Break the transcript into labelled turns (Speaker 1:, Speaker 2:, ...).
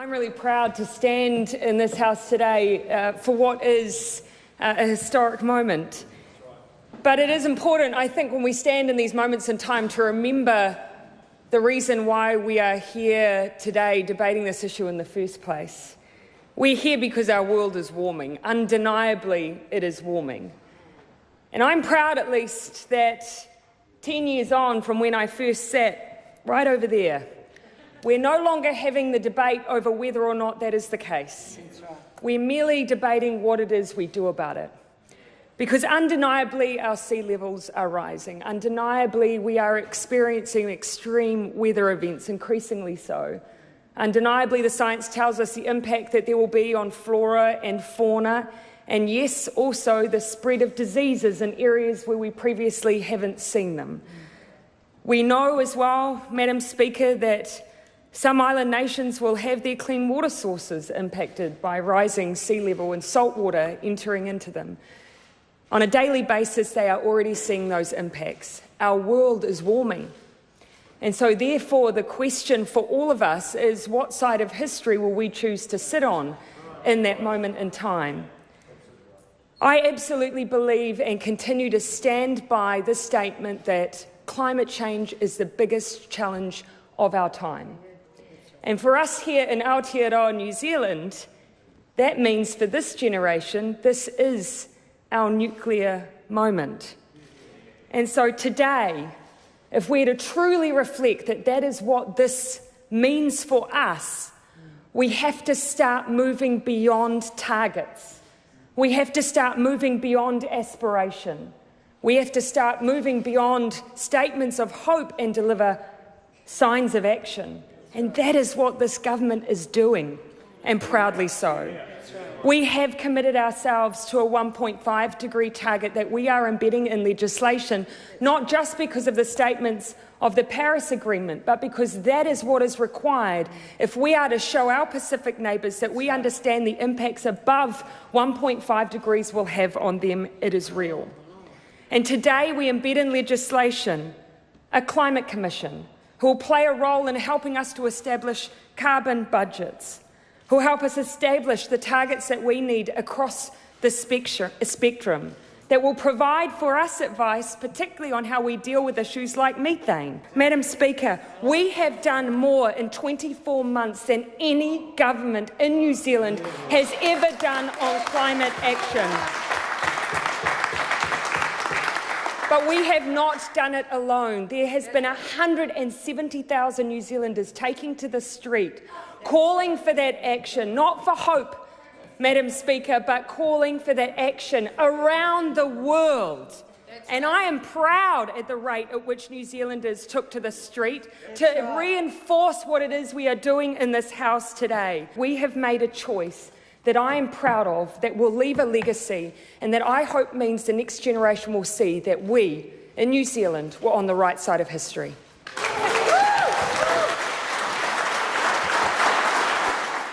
Speaker 1: I'm really proud to stand in this House today for what is a historic moment. But it is important, I think, when we stand in these moments in time to remember the reason why we are here today debating this issue in the first place. We're here because our world is warming. Undeniably, it is warming. And I'm proud, at least, that 10 years on from when I first sat right over there, we're no longer having the debate over whether or not that is the case. We're merely debating what it is we do about it. Because undeniably our sea levels are rising. Undeniably we are experiencing extreme weather events, increasingly so. Undeniably the science tells us the impact that there will be on flora and fauna, and yes, also the spread of diseases in areas where we previously haven't seen them. We know as well, Madam Speaker, that some island nations will have their clean water sources impacted by rising sea level and salt water entering into them. On a daily basis, they are already seeing those impacts. Our world is warming. And so therefore, the question for all of us is, what side of history will we choose to sit on in that moment in time? I absolutely believe and continue to stand by the statement that climate change is the biggest challenge of our time. And for us here in Aotearoa, New Zealand, that means for this generation, this is our nuclear moment. And so today, if we're to truly reflect that that is what this means for us, we have to start moving beyond targets. We have to start moving beyond aspiration. We have to start moving beyond statements of hope and deliver signs of action. And that is what this government is doing, and proudly so. We have committed ourselves to a 1.5 degree target that we are embedding in legislation, not just because of the statements of the Paris Agreement, but because that is what is required if we are to show our Pacific neighbours that we understand the impacts above 1.5 degrees will have on them. It is real. And today we embed in legislation a climate commission who will play a role in helping us to establish carbon budgets, who will help us establish the targets that we need across the spectrum, that will provide for us advice, particularly on how we deal with issues like methane. Madam Speaker, we have done more in 24 months than any government in New Zealand has ever done on climate action. But we have not done it alone. There has been 170,000 New Zealanders taking to the street, calling for that action, not for hope, Madam Speaker, but calling for that action around the world. And I am proud at the rate at which New Zealanders took to the street to reinforce what it is we are doing in this House today. We have made a choice that I am proud of, that will leave a legacy, and that I hope means the next generation will see that we, in New Zealand, were on the right side of history.